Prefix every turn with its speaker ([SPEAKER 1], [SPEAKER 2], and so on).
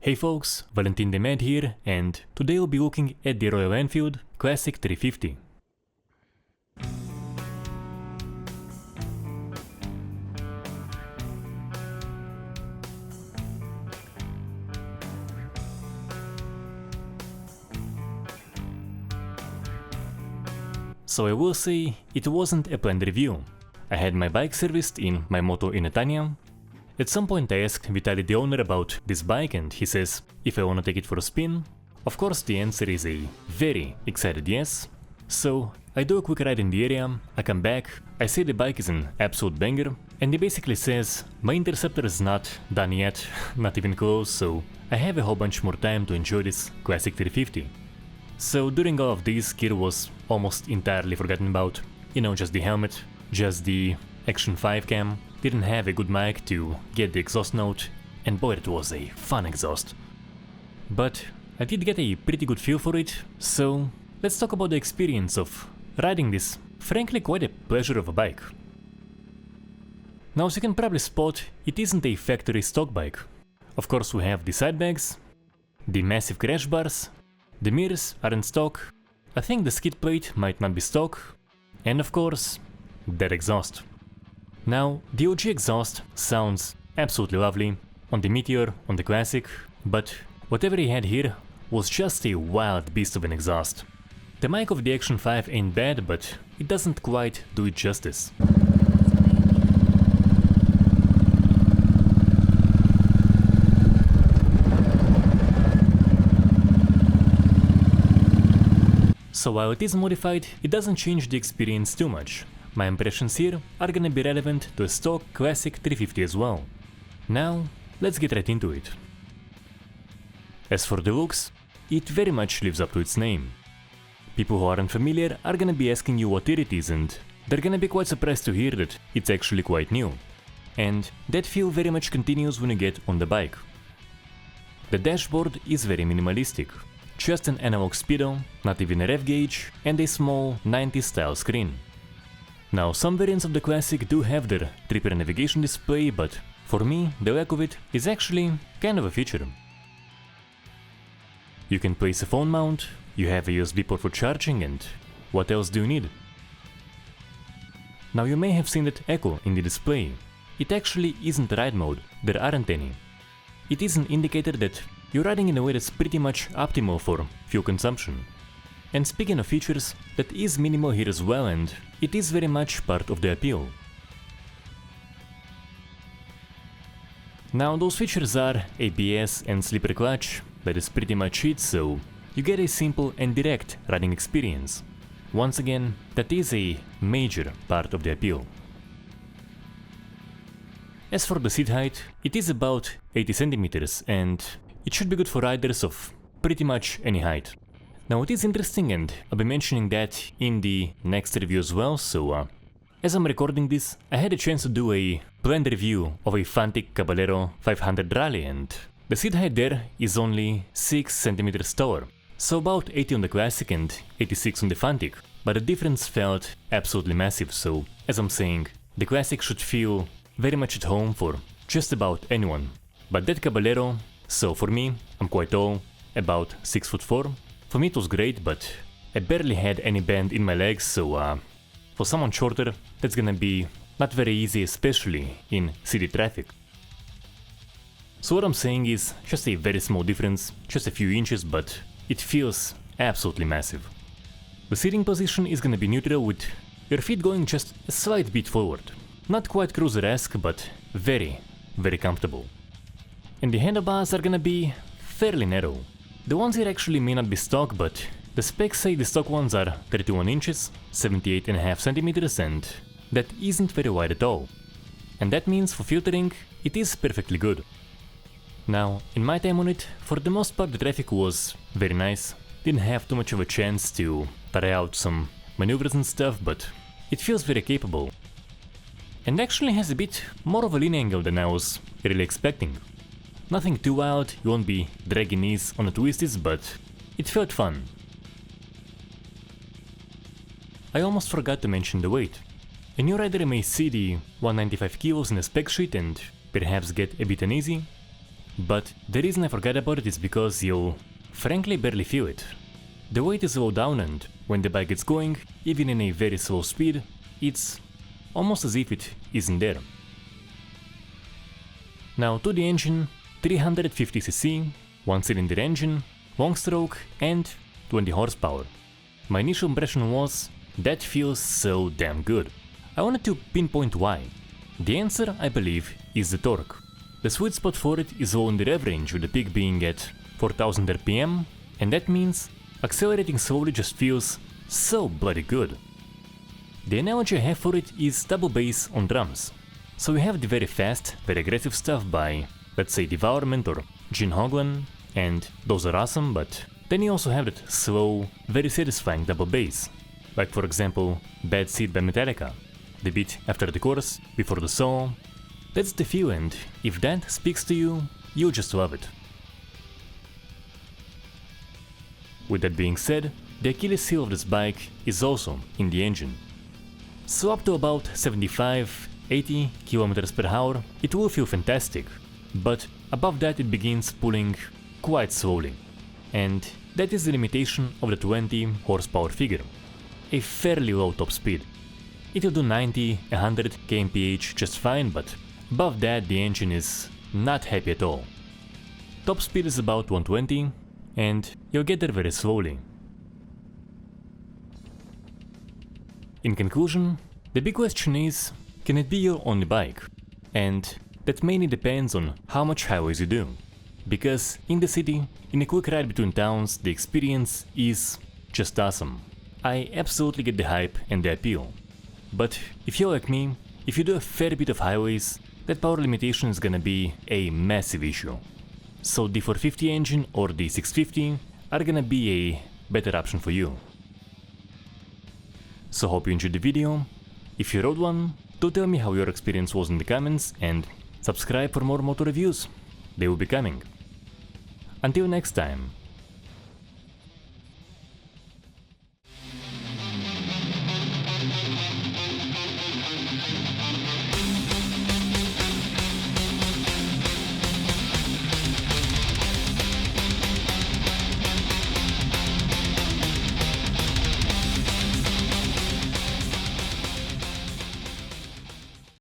[SPEAKER 1] Hey folks, Valentin the Mad here, and today we'll be looking at the Royal Enfield Classic 350. So I will say, it wasn't a planned review. I had my bike serviced in MyMoto in Netanya. At some point I asked Vitaly, the owner, about this bike, and he says if I wanna take it for a spin. Of course the answer is a very excited yes. So I do a quick ride in the area, I come back, I say the bike is an absolute banger, and he basically says my interceptor is not done yet, not even close, so I have a whole bunch more time to enjoy this Classic 350. So during all of this, gear was almost entirely forgotten about. You know, just the helmet, just the Action 5 cam, didn't have a good mic to get the exhaust note, and boy, it was a fun exhaust. But I did get a pretty good feel for it, so let's talk about the experience of riding this, frankly quite a pleasure of a bike. Now, as you can probably spot, it isn't a factory stock bike. Of course we have the side bags, the massive crash bars, the mirrors aren't stock, I think the skid plate might not be stock, and of course, that exhaust. Now, the OG exhaust sounds absolutely lovely on the Meteor, on the Classic, but whatever he had here was just a wild beast of an exhaust. The mic of the Action 5 ain't bad, but it doesn't quite do it justice. So while it is modified, it doesn't change the experience too much. My impressions here are gonna be relevant to a stock Classic 350 as well. Now, let's get right into it. As for the looks, it very much lives up to its name. People who aren't familiar are gonna be asking you what it is, and they're gonna be quite surprised to hear that it's actually quite new. And that feel very much continues when you get on the bike. The dashboard is very minimalistic. Just an analog speedo, not even a rev gauge, and a small 90s style screen. Now, some variants of the Classic do have their tripper navigation display, but for me, the lack of it is actually kind of a feature. You can place a phone mount, you have a USB port for charging, and what else do you need? Now, you may have seen that echo in the display. It actually isn't ride mode, there aren't any. It is an indicator that you're riding in a way that's pretty much optimal for fuel consumption. And speaking of features, that is minimal here as well, and it is very much part of the appeal. Now, those features are ABS and slipper clutch, that is pretty much it, so you get a simple and direct riding experience. Once again, that is a major part of the appeal. As for the seat height, it is about 80 centimeters, and it should be good for riders of pretty much any height. Now, it is interesting, and I'll be mentioning that in the next review as well, so as I'm recording this, I had a chance to do a blend review of a Fantic Caballero 500 Rally, and the seat height there is only 6 centimeters taller, so about 80 on the Classic and 86 on the Fantic, but the difference felt absolutely massive, so as I'm saying, the Classic should feel very much at home for just about anyone. But that Caballero, so for me, I'm quite tall, about 6'4". For me it was great, but I barely had any bend in my legs, so for someone shorter, that's gonna be not very easy, especially in city traffic. So what I'm saying is just a very small difference, just a few inches, but it feels absolutely massive. The seating position is gonna be neutral, with your feet going just a slight bit forward. Not quite cruiser-esque, but very, very comfortable. And the handlebars are gonna be fairly narrow. The ones here actually may not be stock, but the specs say the stock ones are 31 inches, 78.5 centimeters, and that isn't very wide at all. And that means for filtering, it is perfectly good. Now, in my time on it, for the most part the traffic was very nice. Didn't have too much of a chance to try out some maneuvers and stuff, but it feels very capable. And actually has a bit more of a lean angle than I was really expecting. Nothing too wild, you won't be dragging knees on the twisties, but it felt fun. I almost forgot to mention the weight. A new rider may see the 195 kilos in the spec sheet and perhaps get a bit uneasy. But the reason I forgot about it is because you'll frankly barely feel it. The weight is low down, and when the bike gets going, even in a very slow speed, it's almost as if it isn't there. Now to the engine, 350cc, 1-cylinder engine, long stroke and 20 horsepower. My initial impression was, that feels so damn good. I wanted to pinpoint why. The answer, I believe, is the torque. The sweet spot for it is low in the rev range, with the peak being at 4000 rpm, and that means accelerating slowly just feels so bloody good. The analogy I have for it is double bass on drums. So you have the very fast, very aggressive stuff by, let's say, Devourment or Gene Hoglan, and those are awesome, but then you also have that slow, very satisfying double bass, like for example Bad Seed by Metallica, the beat after the chorus, before the solo. That's the feel, and if that speaks to you, you'll just love it. With that being said, the Achilles heel of this bike is also in the engine. So up to about 75-80 km per hour, it will feel fantastic, but above that it begins pulling quite slowly. And that is the limitation of the 20 horsepower figure, a fairly low top speed. It will do 90-100 kmph just fine, but above that the engine is not happy at all. Top speed is about 120, and you'll get there very slowly. In conclusion, the big question is, can it be your only bike? And that mainly depends on how much highways you do. Because in the city, in a quick ride between towns, the experience is just awesome. I absolutely get the hype and the appeal. But if you're like me, if you do a fair bit of highways, that power limitation is gonna be a massive issue. So the 450 engine or the 650 are gonna be a better option for you. So hope you enjoyed the video. If you rode one, do tell me how your experience was in the comments, and subscribe for more moto reviews. They will be coming. Until next time.